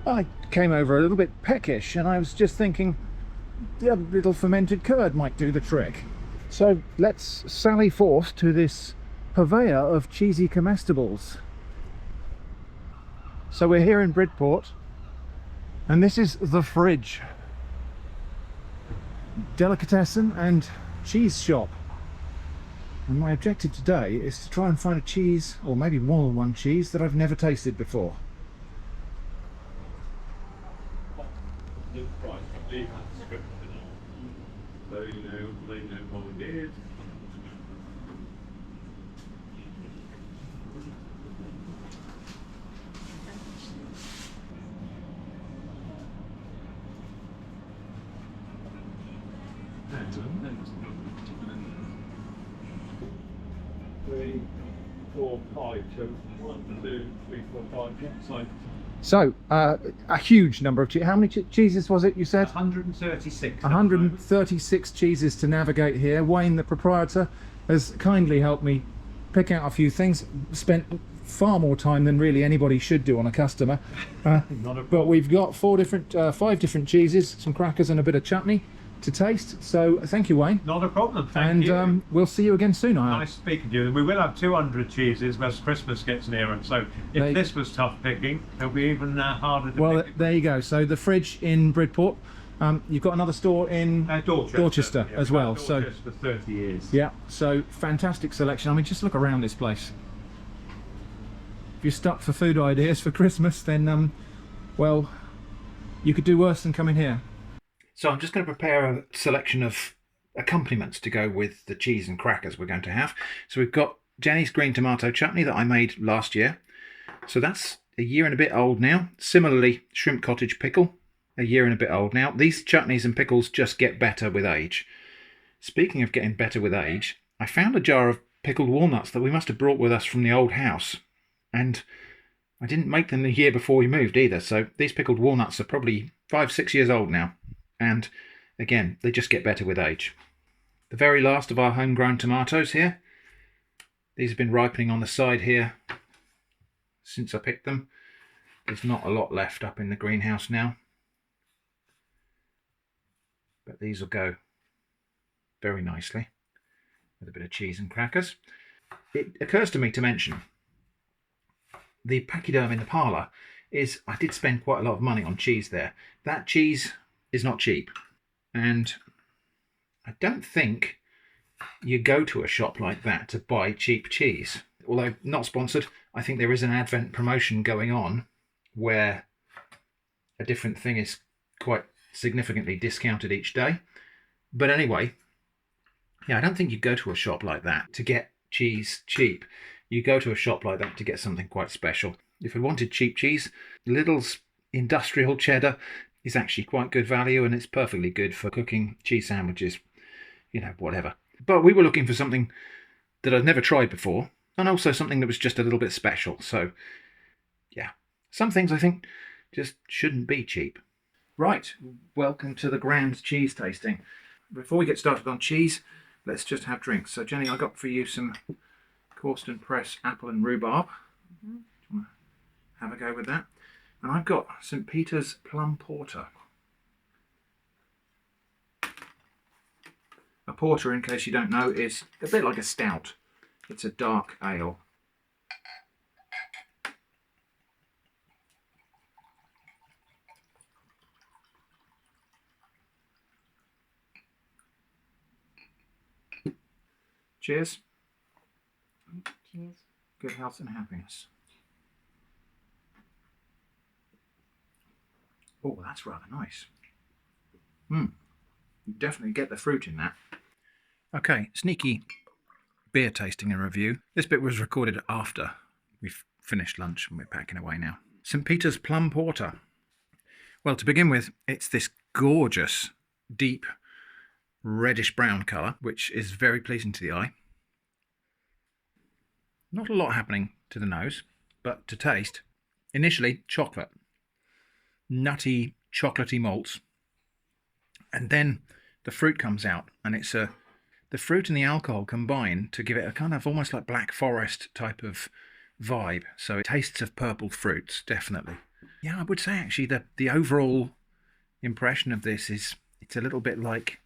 I came over a little bit peckish, and I was just thinking a little fermented curd might do the trick. So let's sally forth to this purveyor of cheesy comestibles. So we're here in Bridport, and this is the Fridge, delicatessen and cheese shop. And my objective today is to try and find a cheese, or maybe more than one cheese, that I've never tasted before. Three, four, five. So 1, 2, 3, 4, 5. Yeah, So, a huge number of cheeses. How many cheeses was it you said? 136. 136 cheeses to navigate here. Wayne, the proprietor, has kindly helped me pick out a few things. Spent far more time than really anybody should do on a customer. But we've got 5 different cheeses, some crackers and a bit of chutney to taste. So thank you, Wayne. Not a problem, thank you. And we'll see you again soon, I hope. Nice speaking to you. We will have 200 cheeses as Christmas gets nearer, so if this was tough picking, it'll be even harder to Well, pick. there you go. So the Fridge in Bridport. You've got another store in Dorchester yeah, as well. Dorchester for 30 years. Yeah, so fantastic selection. I mean, just look around this place. If you're stuck for food ideas for Christmas, then, well, you could do worse than coming here. So I'm just going to prepare a selection of accompaniments to go with the cheese and crackers we're going to have. So we've got Jenny's green tomato chutney that I made last year. So that's a year and a bit old now. Similarly, shrimp cottage pickle, a year and a bit old now. These chutneys and pickles just get better with age. Speaking of getting better with age, I found a jar of pickled walnuts that we must have brought with us from the old house. And I didn't make them the year before we moved either. So these pickled walnuts are probably 5-6 years old now. And again, they just get better with age. The very last of our homegrown tomatoes here. These have been ripening on the side here since I picked them. There's not a lot left up in the greenhouse now. But these will go very nicely with a bit of cheese and crackers. It occurs to me to mention the pachyderm in the parlour is, I did spend quite a lot of money on cheese there. That cheese is not cheap, and I don't think you go to a shop like that to buy cheap cheese. Although not sponsored, I think there is an Advent promotion going on where a different thing is quite significantly discounted each day. But anyway, yeah, I don't think you go to a shop like that to get cheese cheap. You go to a shop like that to get something quite special. If I wanted cheap cheese, Lidl's industrial cheddar is actually quite good value, and it's perfectly good for cooking cheese sandwiches, you know, whatever. But we were looking for something that I'd never tried before, and also something that was just a little bit special. So yeah, some things I think just shouldn't be cheap. Right, welcome to the grand cheese tasting. Before we get started on cheese, let's just have drinks. So Jenny, I got for you some Corston Press apple and rhubarb. Do you want to have a go with that? And I've got St. Peter's plum porter. A porter, in case you don't know, is a bit like a stout. It's a dark ale. Cheers. Cheers. Good health and happiness. Oh, that's rather nice. You definitely get the fruit in that. Okay, sneaky beer tasting and review. This bit was recorded after we've finished lunch and we're packing away now. St. Peter's plum porter. Well, to begin with, it's this gorgeous, deep, reddish brown colour, which is very pleasing to the eye. Not a lot happening to the nose, but to taste, initially chocolate. Nutty, chocolatey malts, and then the fruit comes out, and it's the fruit and the alcohol combine to give it a kind of almost like Black Forest type of vibe. So it tastes of purple fruits, definitely. Yeah, I would say actually that the overall impression of this is it's a little bit like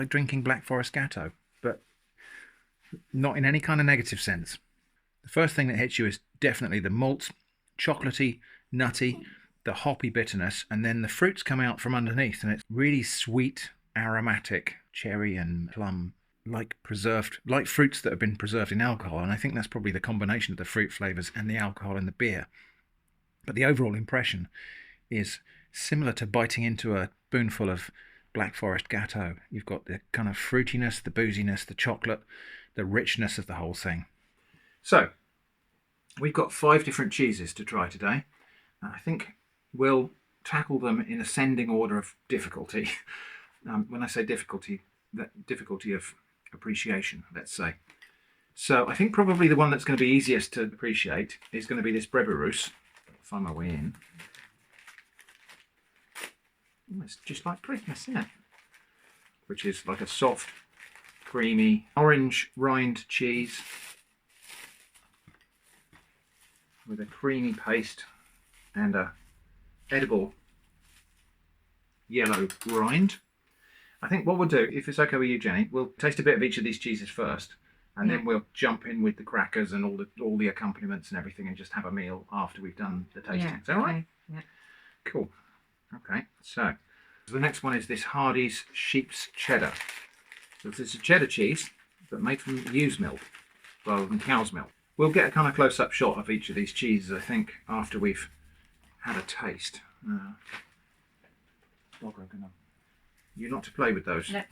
drinking Black Forest Gatto, but not in any kind of negative sense. The first thing that hits you is definitely the malt, chocolatey, nutty, the hoppy bitterness, and then the fruits come out from underneath, and it's really sweet, aromatic, cherry and plum, like fruits that have been preserved in alcohol. And I think that's probably the combination of the fruit flavors and the alcohol in the beer. But the overall impression is similar to biting into a spoonful of Black Forest Gatto. You've got the kind of fruitiness, the booziness, the chocolate, the richness of the whole thing. So, we've got 5 different cheeses to try today. I think we'll tackle them in ascending order of difficulty. When I say difficulty, that difficulty of appreciation, let's say. So I think probably the one that's going to be easiest to appreciate is going to be this Breberoos. Find my way in. Oh, it's just like Christmas, isn't it? Which is like a soft, creamy, orange rind cheese with a creamy paste and a edible yellow rind. I think what we'll do, if it's okay with you, Jenny, we'll taste a bit of each of these cheeses first, and then we'll jump in with the crackers and all the accompaniments and everything, and just have a meal after we've done the tasting. Yeah, Is that all right? okay, yeah. Cool. Okay, so the next one is this Hardy's sheep's cheddar. So this is a cheddar cheese, but made from ewe's milk rather than cow's milk. We'll get a kind of close-up shot of each of these cheeses, I think, after we've had a taste. You're not to play with those. No.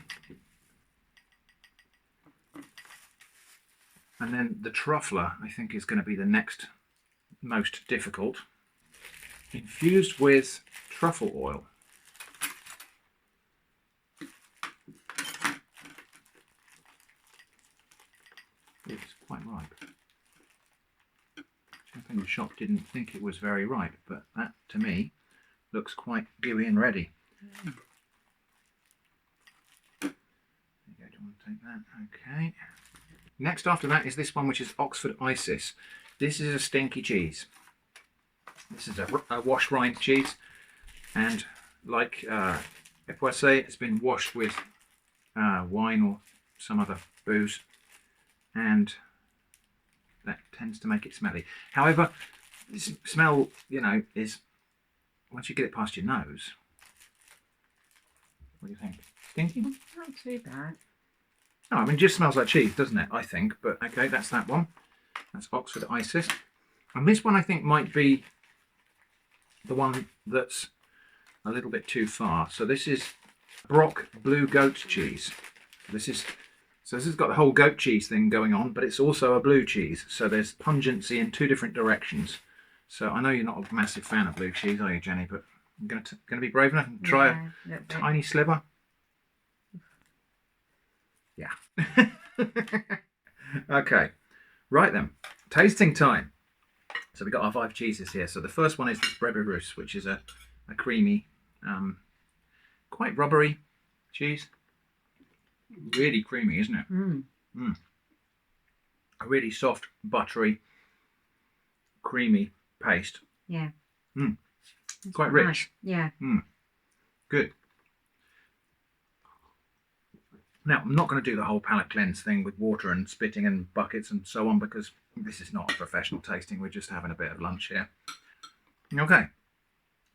And then the truffler, I think, is going to be the next most difficult. Infused with truffle oil. It's quite ripe. I think the shop didn't think it was very ripe, but that, to me, looks quite gooey and ready. There you go, do you want to take that? Okay. Next after that is this one, which is Oxford Isis. This is a stinky cheese. This is a wash rind cheese, and like Epoisset, it's been washed with wine or some other booze, and that tends to make it smelly. However, this smell, is once you get it past your nose. What do you think? Stinky? Not too bad. No, I mean, it just smells like cheese, doesn't it? I think. But okay, that's that one. That's Oxford Isis. And this one I think might be the one that's a little bit too far. So this is Brock Blue Goat Cheese. This has got the whole goat cheese thing going on, but it's also a blue cheese. So there's pungency in 2 different directions. So I know you're not a massive fan of blue cheese, are you, Jenny? But I'm going to be brave enough and try a tiny sliver. Yeah. Okay. Right then. Tasting time. So we've got our 5 cheeses here. So the first one is this Breberoos, which is a creamy, quite rubbery cheese. Really creamy, isn't it? A really soft, buttery, creamy paste. Yeah. Quite rich. Nice. Yeah. Good. Now, I'm not going to do the whole palate cleanse thing with water and spitting and buckets and so on, because this is not a professional tasting. We're just having a bit of lunch here. Okay.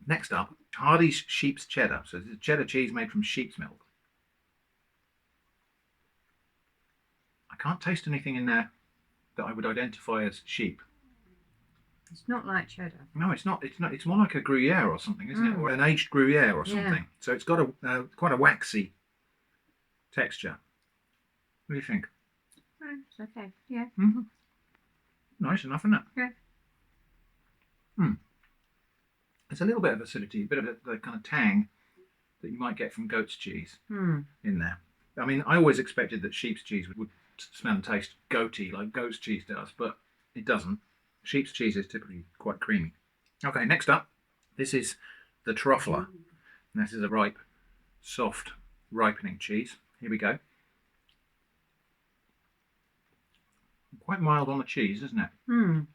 Next up, Hardy's sheep's cheddar. So this is cheddar cheese made from sheep's milk. I can't taste anything in there that I would identify as sheep. It's not like cheddar. No, it's not. It's more like a Gruyere or something, isn't it? Or an aged Gruyere or something. Yeah. So it's got a quite a waxy texture. What do you think? It's okay. Yeah. Nice enough, isn't it? Yeah. There's a little bit of acidity, a bit of the kind of tang that you might get from goat's cheese in there. I mean, I always expected that sheep's cheese would smell and taste goaty like goat's cheese does, but it doesn't. Sheep's cheese is typically quite creamy. Okay, next up, this is the truffler. And this is a ripe, soft, ripening cheese. Here we go. Quite mild on the cheese, isn't it?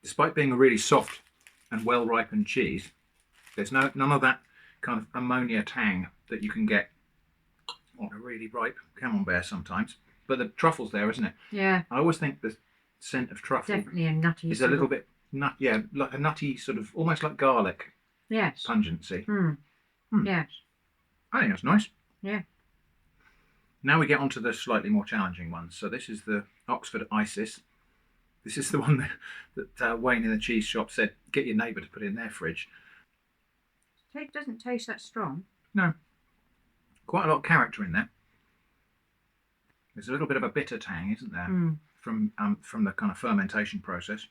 Despite being a really soft and well-ripened cheese. There's none of that kind of ammonia tang that you can get on a really ripe camembert sometimes. But the truffle's there, isn't it? Yeah. I always think the scent of truffle Definitely a nutty. is a little bit nut, yeah, like a nutty sort of, almost like garlic Yes. pungency. Yes. I think that's nice. Yeah. Now we get on to the slightly more challenging ones. So this is the Oxford Isis. This is the one that Wayne in the cheese shop said, get your neighbour to put in their fridge. It doesn't taste that strong. No. Quite a lot of character in there. There's a little bit of a bitter tang, isn't there, from the kind of fermentation process.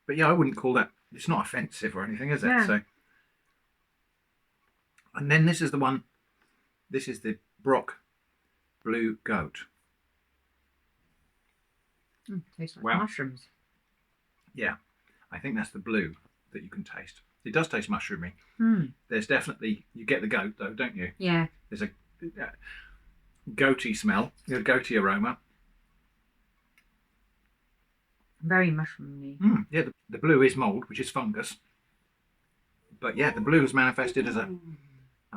But yeah, I wouldn't call that, it's not offensive or anything, is it? No. So, and then this is the one, this is the Brock Blue Goat. Tastes like Wow. mushrooms. Yeah, I think that's the blue that you can taste. It does taste mushroomy. There's definitely, you get the goat though, don't you? Yeah. There's a goaty smell, a goaty aroma. Very mushroomy. Yeah, the blue is mould, which is fungus. But yeah, the blue is manifested as a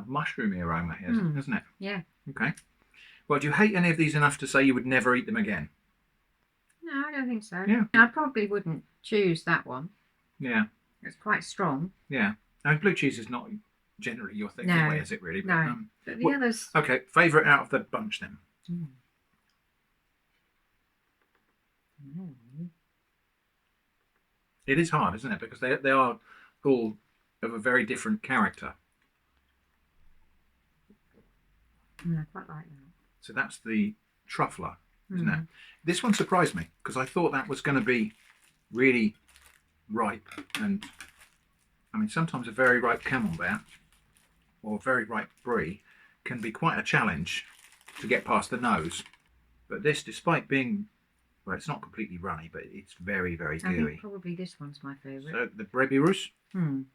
mushroomy aroma here, isn't it? Yeah. Okay. Well, do you hate any of these enough to say you would never eat them again? No, I don't think so. Yeah. I probably wouldn't choose that one. Yeah. It's quite strong. Yeah. And blue cheese is not generally your thing No. anyway, is it really? But, No. But the others. Okay, favourite out of the bunch then? It is hard, isn't it? Because they are all of a very different character. I quite like that. So that's the truffler, isn't it? This one surprised me because I thought that was going to be really ripe. And I mean, sometimes a very ripe camembert or a very ripe brie can be quite a challenge to get past the nose. But this, despite being, well, it's not completely runny, but it's very, very I gooey. think probably this one's my favourite. So the brebis russe, and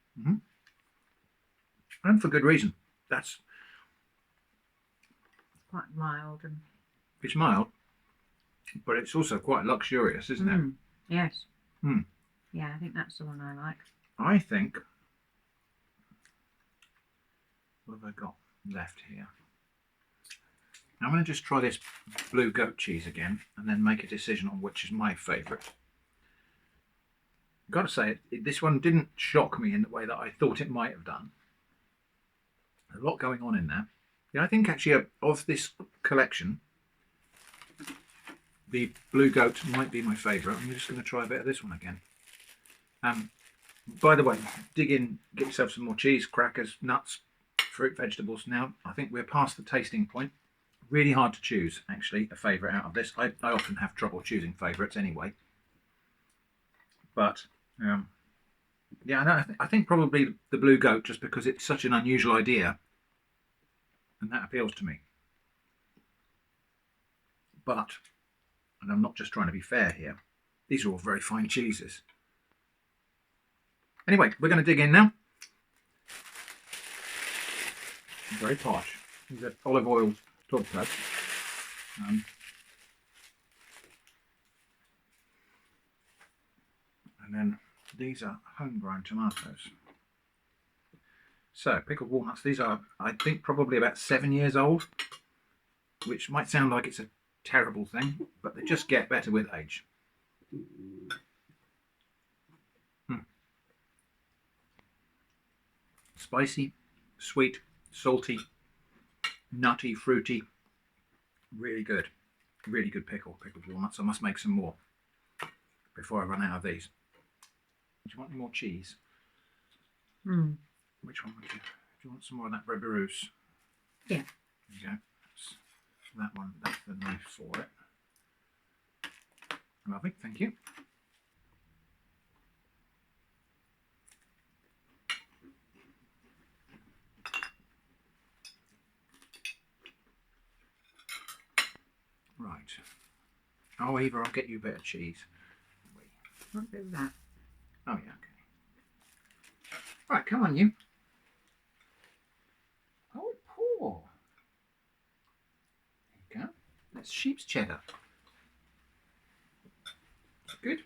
for good reason. That's Quite mild and. it's mild, but it's also quite luxurious, isn't it? Yes. Yeah, I think that's the one I like. I think. What have I got left here? I'm going to just try this blue goat cheese again and then make a decision on which is my favourite. I've got to say, this one didn't shock me in the way that I thought it might have done. There's a lot going on in there. Yeah, I think actually of this collection, the blue goat might be my favourite. I'm just going to try a bit of this one again. By the way, dig in, get yourself some more cheese, crackers, nuts, fruit, vegetables. Now, I think we're past the tasting point. Really hard to choose, actually, a favourite out of this. I often have trouble choosing favourites anyway. But, yeah, no, I think probably the blue goat, just because it's such an unusual idea. And that appeals to me. But, and I'm not just trying to be fair here, these are all very fine cheeses. Anyway, we're going to dig in now. Very posh. These are olive oil tub cuts. And then these are home-grown tomatoes. So, pickled walnuts, these are, I think, probably about 7 years old, which might sound like it's a terrible thing, but they just get better with age. Spicy, sweet, salty, nutty, fruity, really good pickled walnuts. I must make some more before I run out of these. Do you want any more cheese? Which one would you? Do you want some more of that brebis russe? Yeah. There you go. That one, that's the knife for it. Lovely, thank you. Right. Oh, Eva, I'll get you a bit of cheese. What do that? Oh, yeah, okay. Right, come on, you. Oh, poor. There you go. That's sheep's cheddar. Good.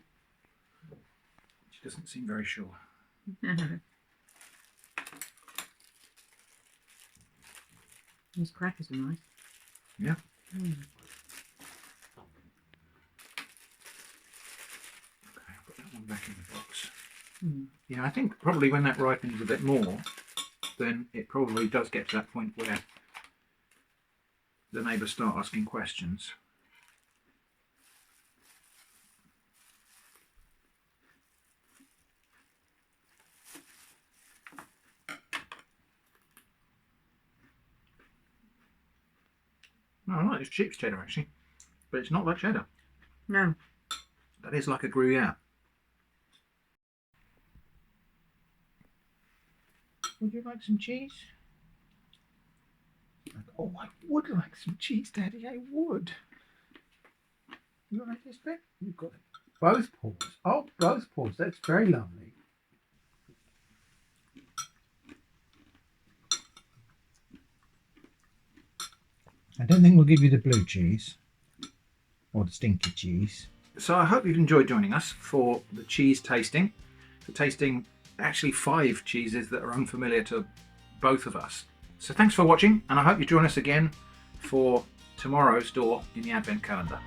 She doesn't seem very sure. These crackers are nice. Yeah. Mm. Okay, I'll put that one back in the box. Mm. Yeah, I think probably when that ripens a bit more, then it probably does get to that point where the neighbours start asking questions. No, I like this cheap cheddar actually, but it's not like cheddar. No. That is like a Gruyere. Would you like some cheese? Oh, I would like some cheese, Daddy. I would. You like this bit? You've got it. Both paws. Oh, both paws. That's very lovely. I don't think we'll give you the blue cheese or the stinky cheese. So I hope you've enjoyed joining us for the cheese tasting. For tasting actually 5 cheeses that are unfamiliar to both of us. So thanks for watching, and I hope you join us again for tomorrow's door in the Advent calendar.